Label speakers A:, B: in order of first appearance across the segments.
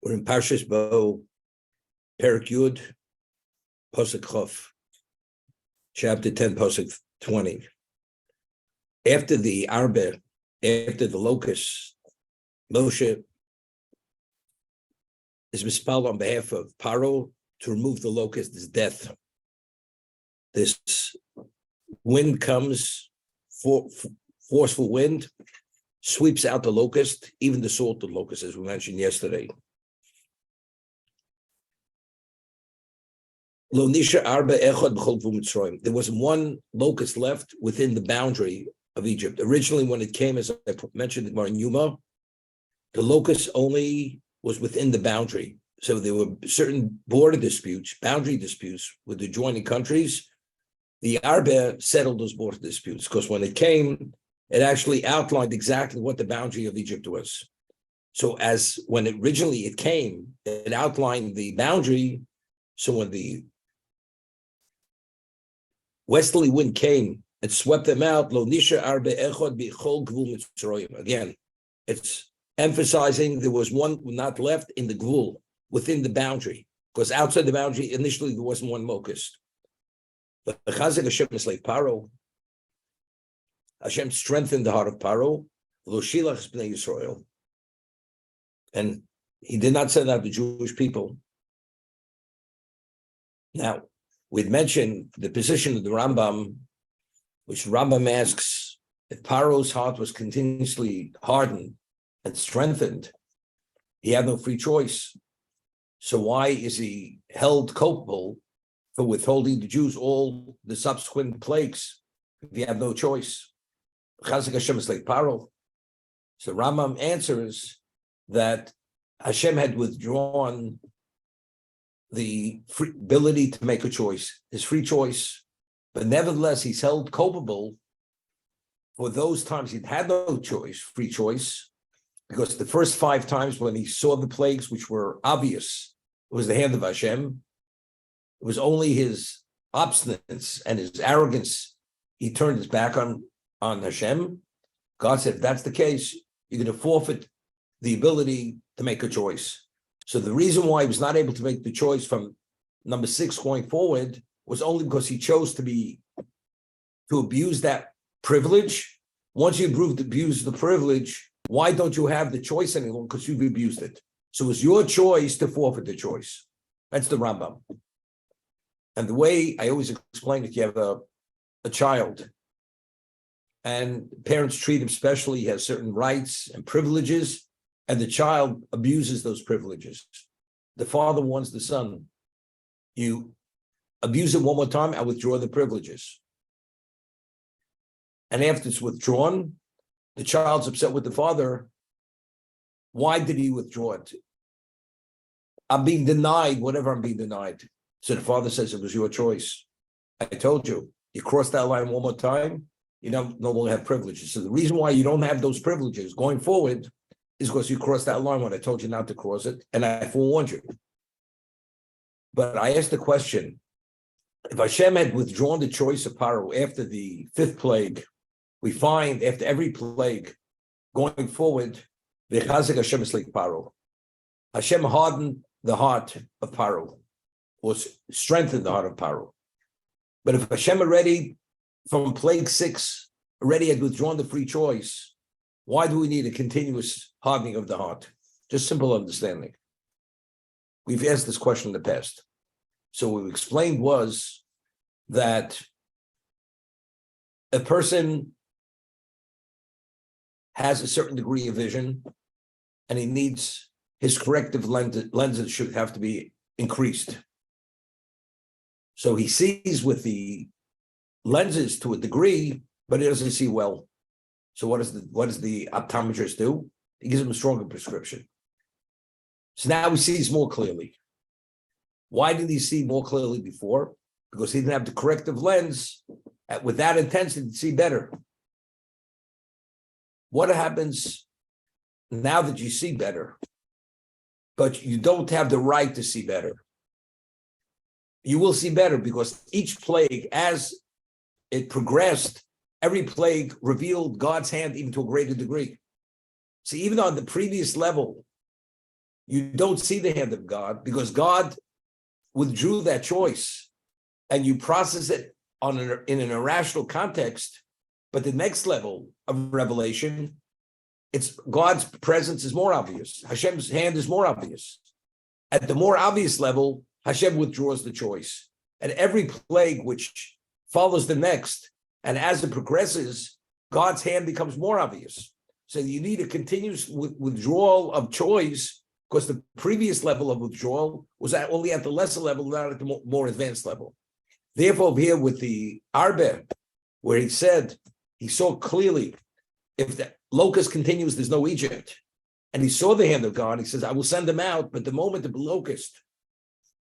A: We're in Parshas Bo, Perek Yud, Pasuk Chof, chapter 10, Pasuk 20. After the Arbe, after the locust, Moshe is mispelled on behalf of Paro to remove the locust, this death. This wind comes, forceful wind, sweeps out the locust, even the salted locust, as we mentioned yesterday. There was one locust left within the boundary of Egypt. Originally, when it came, as I mentioned in Yuma, the locust only was within the boundary. So there were certain border disputes, boundary disputes with the adjoining countries. The Arbe settled those border disputes because when it came, it actually outlined exactly what the boundary of Egypt was. So as when originally it came, it outlined the boundary. So when the westerly wind came and swept them out, Lo nisha arbe echad bichol gvul Mitzrayim. Again, it's emphasizing there was one not left in the gvul, within the boundary, because outside the boundary, initially there wasn't one locust. But Chazak Hashem is like Paro. Hashem strengthened the heart of Paro, Lo shilach bnei Yisrael. And he did not send out the Jewish people. Now, we'd mentioned the position of the Rambam, which Rambam asks, if Paro's heart was continuously hardened and strengthened, he had no free choice. So why is he held culpable for withholding the Jews all the subsequent plagues if he had no choice? Chazak Hashem is like Paro. So Rambam answers that Hashem had withdrawn the free ability to make a choice, his free choice, but nevertheless he's held culpable for those times he'd had no choice, free choice, because the first 5 times when he saw the plagues, which were obvious, it was the hand of Hashem. It was only his obstinance and his arrogance. He turned his back on Hashem. God said, if that's the case, you're going to forfeit the ability to make a choice. So the reason why he was not able to make the choice from number 6 going forward was only because he chose to abuse that privilege. Once you abuse the privilege, why don't you have the choice anymore? Because you've abused it. So it was your choice to forfeit the choice. That's the Rambam. And the way I always explain it, you have a child, and parents treat him specially. He has certain rights and privileges, and the child abuses those privileges. The father warns the son, you abuse it one more time, I withdraw the privileges. And after it's withdrawn, the child's upset with the father. Why did he withdraw it? I'm being denied whatever I'm being denied. So the father says, it was your choice. I told you, you crossed that line one more time, you no longer have privileges. So the reason why you don't have those privileges going forward is because you crossed that line when I told you not to cross it, and I forewarned you. But I asked the question, if Hashem had withdrawn the choice of Paro after the 5th plague, we find after every plague going forward, the Chazak Hashem is like Paro. Hashem hardened the heart of Paro, or strengthened the heart of Paro. But if Hashem already, from plague 6, already had withdrawn the free choice, why do we need a continuous hardening of the heart? Just simple understanding. We've asked this question in the past. So what we explained was that a person has a certain degree of vision, and he needs his corrective lenses should have to be increased. So he sees with the lenses to a degree, but he doesn't see well. So what does the optometrist do? He gives him a stronger prescription. So now he sees more clearly. Why did he see more clearly before? Because he didn't have the corrective lens with that intensity to see better. What happens now that you see better, but you don't have the right to see better? You will see better because each plague, as it progressed, every plague revealed God's hand even to a greater degree. So even on the previous level, you don't see the hand of God because God withdrew that choice, and you process it in an irrational context. But the next level of revelation, it's God's presence is more obvious. Hashem's hand is more obvious. At the more obvious level, Hashem withdraws the choice. And every plague which follows the next, and as it progresses, God's hand becomes more obvious. So you need a continuous withdrawal of choice, because the previous level of withdrawal was only at the lesser level, not at the more advanced level. Therefore, here with the Arbe, where he said, he saw clearly, if the locust continues, there's no Egypt. And he saw the hand of God. He says, I will send them out. But the moment the locust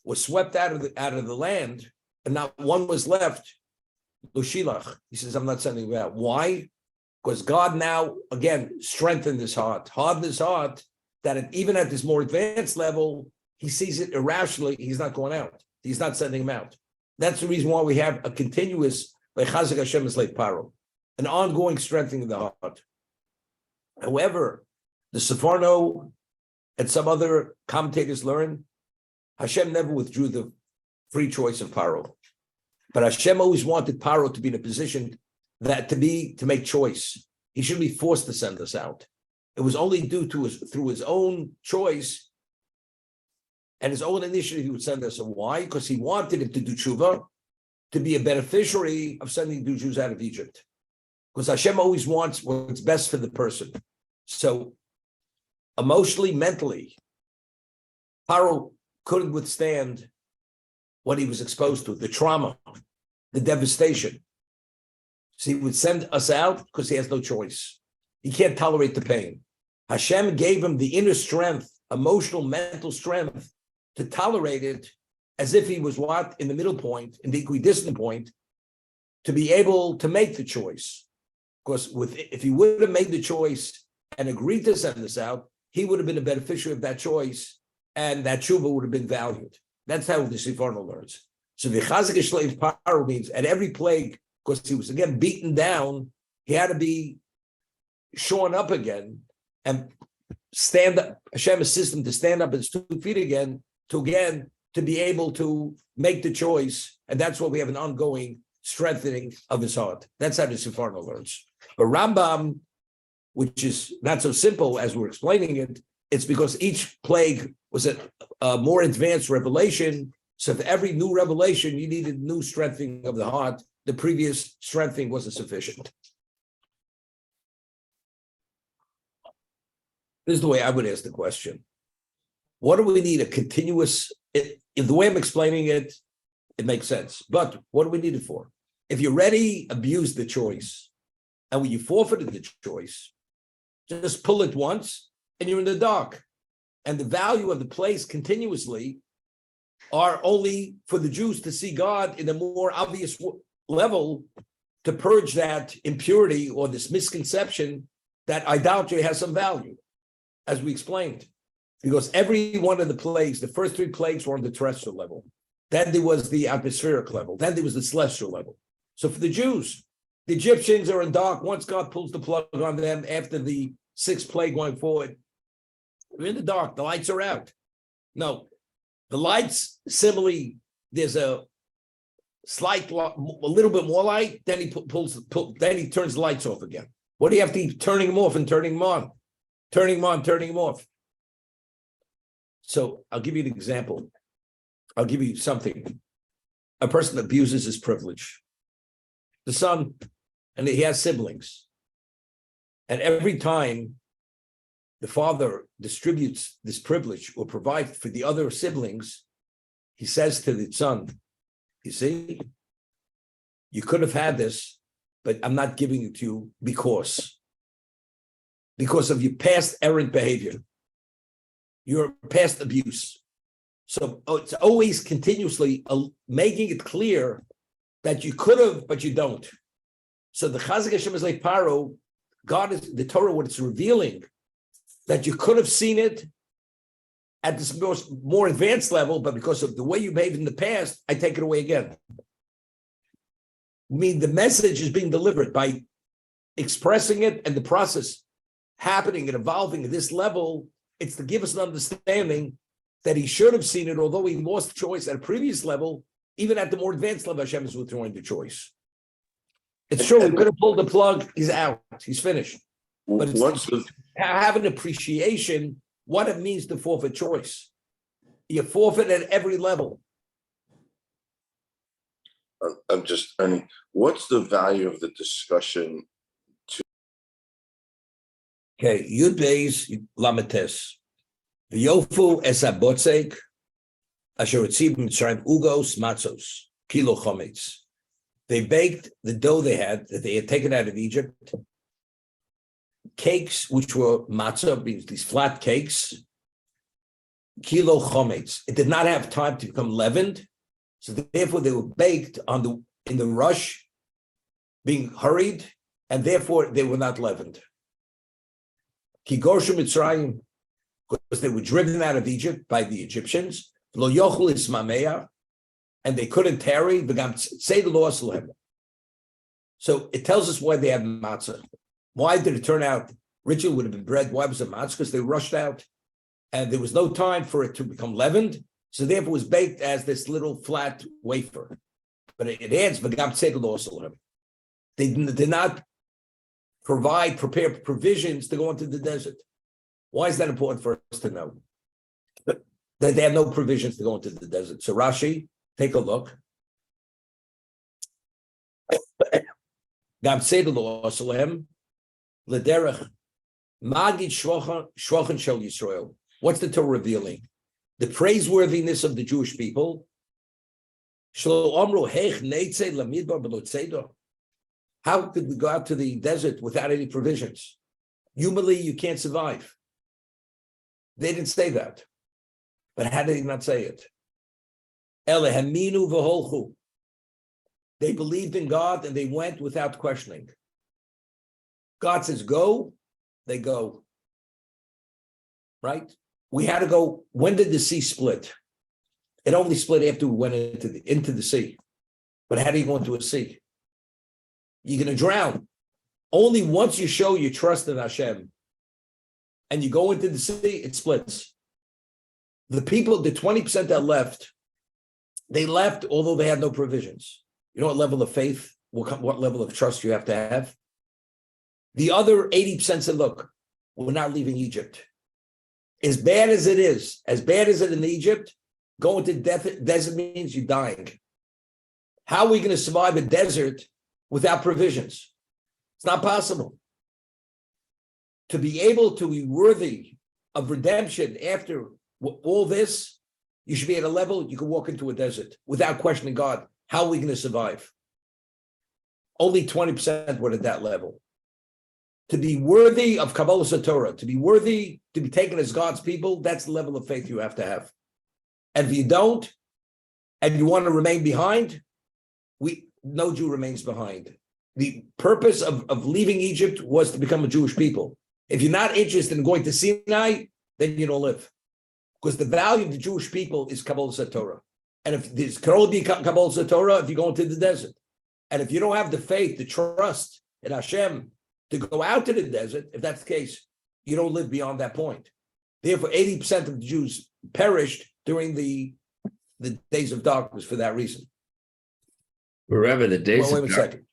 A: was swept out of the land, and not one was left, Lushilach, he says, I'm not sending them out. Why? Because God now, again, strengthened his heart, hardened his heart, that even at this more advanced level, he sees it irrationally. He's not going out. He's not sending him out. That's the reason why we have a continuous, like Chazak Hashem is like Paro, an ongoing strengthening of the heart. However, the Seforno and some other commentators learn, Hashem never withdrew the free choice of Paro. But Hashem always wanted Paro to be in a position to make choice. He shouldn't be forced to send us out. It was only through his own choice and his own initiative he would send us. Why? Because he wanted him to do tshuva, to be a beneficiary of sending the Jews out of Egypt. Because Hashem always wants what's best for the person. So emotionally, mentally, Paro couldn't withstand what he was exposed to, the trauma, the devastation. So he would send us out because he has no choice. He can't tolerate the pain. Hashem gave him the inner strength, emotional, mental strength to tolerate it as if he was in the middle point, in the equidistant point, to be able to make the choice. Because if he would have made the choice and agreed to send us out, he would have been a beneficiary of that choice, and that tshuva would have been valued. That's how the Seforno learns. So the Chazak Shleif Paro means at every plague, because he was again beaten down, he had to be shorn up again and stand up. Hashem assist him to stand up his 2 feet again, to be able to make the choice. And that's why we have an ongoing strengthening of his heart. That's how the Seforno learns. But Rambam, which is not so simple as we're explaining it, it's because each plague was a more advanced revelation. So for every new revelation, you needed new strengthening of the heart. The previous strengthening wasn't sufficient. This is the way I would ask the question. What do we need? A continuous, if the way I'm explaining it, it makes sense. But what do we need it for? If you already abused the choice, and when you forfeited the choice, just pull it once, and you're in the dark. And the value of the place continuously are only for the Jews to see God in a more obvious level, to purge that impurity or this misconception that idolatry has some value, as we explained. Because every one of the plagues, the first 3 plagues were on the terrestrial level. Then there was the atmospheric level. Then there was the celestial level. So for the Jews, the Egyptians are in dark. Once God pulls the plug on them after the 6th plague going forward, they're in the dark. The lights are out. No, the lights, similarly, there's a little bit more light. Then he then he turns the lights off again. What do you have to keep turning them off and turning them on? Turning them on, turning them off. So I'll give you an example. I'll give you something. A person abuses his privilege. The son, and he has siblings. And every time the father distributes this privilege or provides for the other siblings, he says to the son, you see, you could have had this, but I'm not giving it to you because of your past errant behavior, your past abuse. So it's always continuously making it clear that you could have, but you don't. So the Chazak Hashem is like Paro. God is the Torah, what it's revealing, that you could have seen it at this more advanced level, but because of the way you behaved in the past, I take it away again. I mean, the message is being delivered by expressing it, and the process happening and evolving at this level it's to give us an understanding that he should have seen it, although he lost choice at a previous level, even at the more advanced level, Hashem is withdrawing the choice. It's true, we could have pulled the plug, he's out, he's finished. But it's have an appreciation what it means to forfeit choice. You forfeit at every level.
B: What's the value of the discussion?
A: Okay, Yud Beis Lametes. V'yofu es abotzek asher etziv Mitzrayim ugos matzos kilo chometz. They baked the dough they had that they had taken out of Egypt, cakes which were matzah, these flat cakes, kilo chometz. It did not have time to become leavened, so therefore they were baked in the rush, being hurried, and therefore they were not leavened. Ki gorshu Mitzrayim, because they were driven out of Egypt by the Egyptians, lo yochel ismameya, and they couldn't tarry. Say the law. So it tells us why they had matzah. Why did it turn out richer would have been bread? Why was it matzah? Because they rushed out, and there was no time for it to become leavened. So therefore, it was baked as this little flat wafer. But it adds v'gam say the law. They did not prepare provisions to go into the desert. Why is that important for us to know? That they have no provisions to go into the desert. So Rashi, take a look. What's the Torah revealing? The praiseworthiness of the Jewish people. How could we go out to the desert without any provisions? Humanly, you can't survive. They didn't say that. But how did he not say it? Eleheminu v'holchu. They believed in God and they went without questioning. God says, go, they go. Right? We had to go. When did the sea split? It only split after we went into the sea. But how do you go into a sea? You're going to drown. Only once you show your trust in Hashem and you go into the sea, it splits. The people, the 20% that left, they left although they had no provisions. You know what level of faith, what level of trust you have to have? The other 80% said, look, we're not leaving Egypt. As bad as it is, as bad as it in Egypt, going to desert means you're dying. How are we going to survive a desert without provisions? It's not possible. To be able to be worthy of redemption after all this, you should be at a level you can walk into a desert without questioning God. How are we going to survive? Only 20% were at that level. To be worthy of Kabbalas Torah, to be worthy to be taken as God's people, that's the level of faith you have to have. And if you don't, and you want to remain behind, no Jew remains behind. The purpose of leaving Egypt was to become a Jewish people. If you're not interested in going to Sinai, then you don't live. Because the value of the Jewish people is Kabbalas Torah. And if this can only be Kabbalas Torah if you go into the desert. And if you don't have the faith, the trust in Hashem to go out to the desert, if that's the case, you don't live beyond that point. Therefore, 80% of the Jews perished during the days of darkness for that reason.
C: Wherever the days
A: wait a second.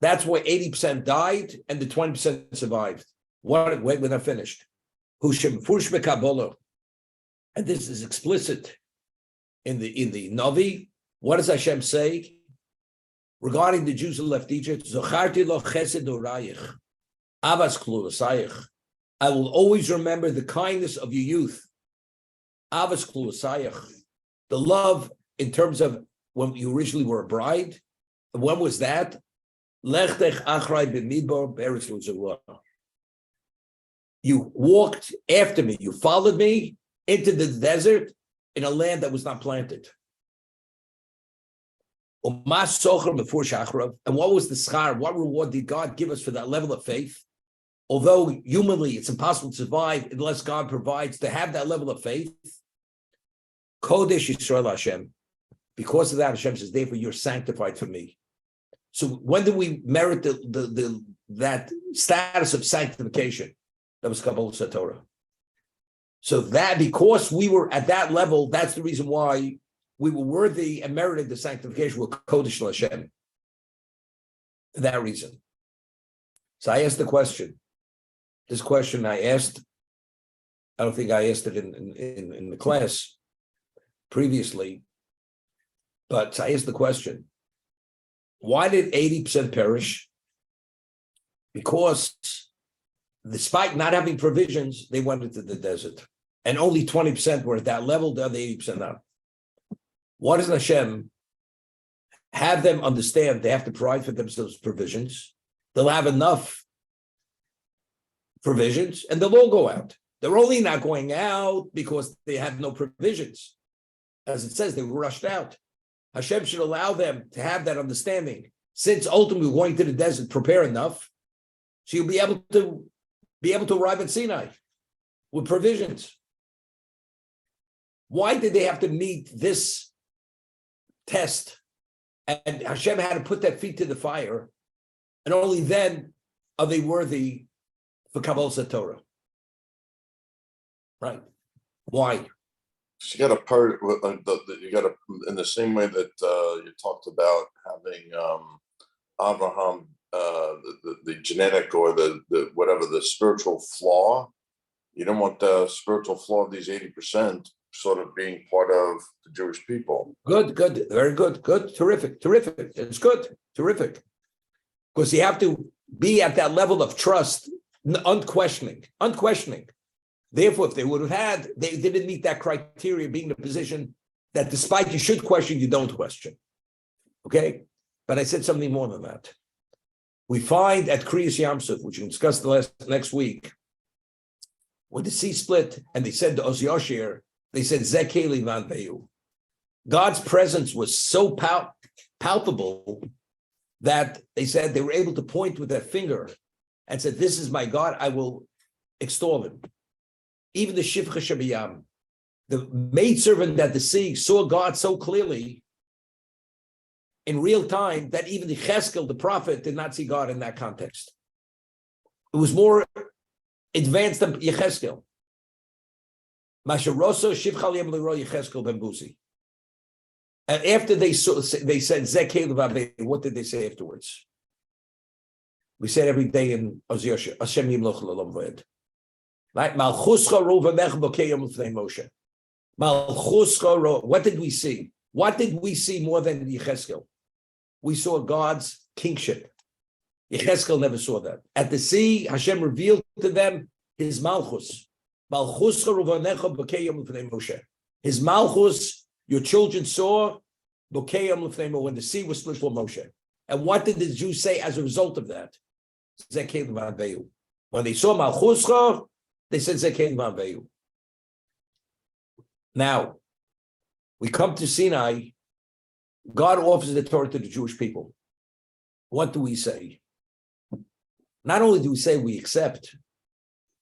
A: That's why 80% died and the 20% survived. Wait, we're not finished. And this is explicit in the Navi. What does Hashem say regarding the Jews who left Egypt? I will always remember the kindness of your youth. The love in terms of when you originally were a bride. And when was that? You walked after me. You followed me into the desert in a land that was not planted. And what was the schar? What reward did God give us for that level of faith? Although humanly it's impossible to survive unless God provides to have that level of faith. Kodesh Yisrael Hashem. Because of that, Hashem says, therefore you're sanctified for me. So when do we merit the that status of sanctification. That was Kabbalah Satorah. So that because we were at that level, that's the reason why we were worthy and merited the sanctification with Kodesh Hashem. That reason. So I asked the question. This question I asked, I don't think I asked it in the class previously, but I asked the question, why did 80% perish? Because despite not having provisions, they went into the desert. And only 20% were at that level, the other 80% not. Why does Hashem have them understand they have to provide for themselves provisions? They'll have enough provisions and they'll all go out. They're only not going out because they have no provisions. As it says, they were rushed out. Hashem should allow them to have that understanding. Since ultimately going to the desert, prepare enough, so you'll be able to arrive at Sinai with provisions. Why did they have to meet this test? And Hashem had to put their feet to the fire, and only then are they worthy for Kabbalah Torah. Right? Why?
B: You got to in the same way that you talked about having Abraham, the genetic or the whatever the spiritual flaw. You don't want the spiritual flaw of these 80% sort of being part of the Jewish people.
A: Good, very good, terrific. It's good, terrific. Because you have to be at that level of trust, unquestioning. Therefore, if they would have had, they didn't meet that criteria, being in a position that despite you should question, you don't question. Okay? But I said something more than that. We find at Kriyas Yamsuf, which we discussed next week, when the sea split and they said to Oz Yoshir, they said, Zekeli Van Veyu. God's presence was so palpable that they said they were able to point with their finger and said, this is my God, I will extol him. Even the Shivcha Shabiyam, the maidservant at the sea, saw God so clearly in real time that even the Cheskel, the prophet, did not see God in that context. It was more advanced than Yecheskel. Masharoso Shivcha Liyam Leroy Yecheskel Ben Buzi. And after they said Zekei, what did they say afterwards? We said every day in Oziosha, Hashem Yimloch L'Olam V'ed. Right? Malchuscha Rovamech Bokeyam L'Fnei Moshe. Malchuscha. What did we see? What did we see more than Yecheskel? We saw God's kingship. Yecheskel never saw that. At the sea, Hashem revealed to them His Malchus. Malchuscha Rovanecha Bokeyam L'Fnei Moshe. His Malchus, your children saw Bokeyam L'Fnei Moshe when the sea was split for Moshe. And what did the Jews say as a result of that? Zekei L'Vaveyu. When they saw Malchuscha, they said Zekei L'Vaveyu. Now, we come to Sinai. God offers the Torah to the Jewish people. What do we say? Not only do we say we accept,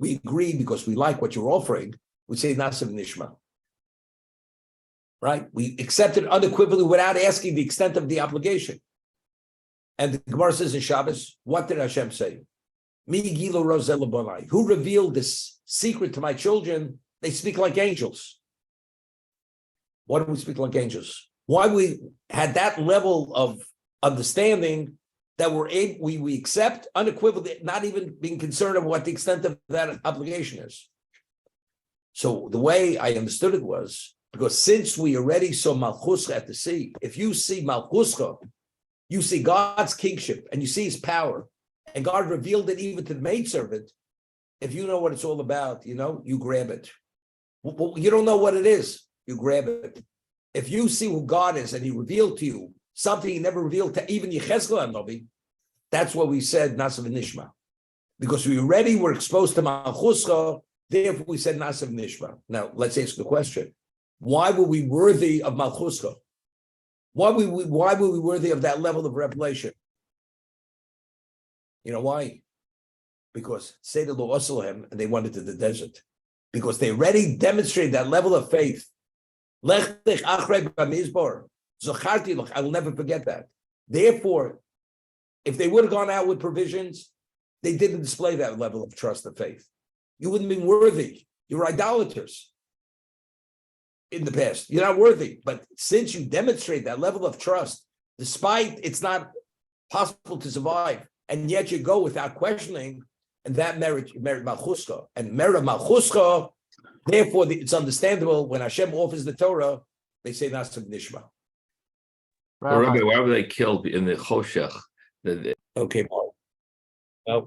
A: we agree because we like what you're offering, we say Nasiv Nishma. Right? We accept it unequivocally without asking the extent of the obligation. And the Gemara says in Shabbos, what did Hashem say? Who revealed this secret to my children? They speak like angels. Why do we speak like angels? Why we had that level of understanding that we accept unequivocally, not even being concerned of what the extent of that obligation is. So the way I understood it was, because since we already saw Malchuscha at the sea, if you see Malchuscha, you see God's kingship and you see his power, and God revealed it even to the maidservant. If you know what it's all about, you grab it. You don't know what it is, you grab it. If you see who God is and he revealed to you something he never revealed to even Yecheskel HaNavi, that's what we said Nasiv Nishma. Because we already were exposed to Malchuscha, therefore we said Nasiv Nishma. Now, let's ask the question. Why were we worthy of Malchuscha? Why were we worthy of that level of revelation? You know why? Because Seder Lo Oselahem, and they went into the desert. Because they already demonstrated that level of faith. Lech dich achrei b'mizbor. Zocharti lech. I will never forget that. Therefore, if they would have gone out with provisions, they didn't display that level of trust and faith. You wouldn't be worthy. You're idolaters in the past. You're not worthy. But since you demonstrate that level of trust, despite it's not possible to survive, and yet you go without questioning, and that merit Malchuska. And merit Malchuska, therefore, it's understandable when Hashem offers the Torah, they say Nasib Nishma.
C: Rabbi, why were they killed in the Choshech?
A: Okay, Mark. Well,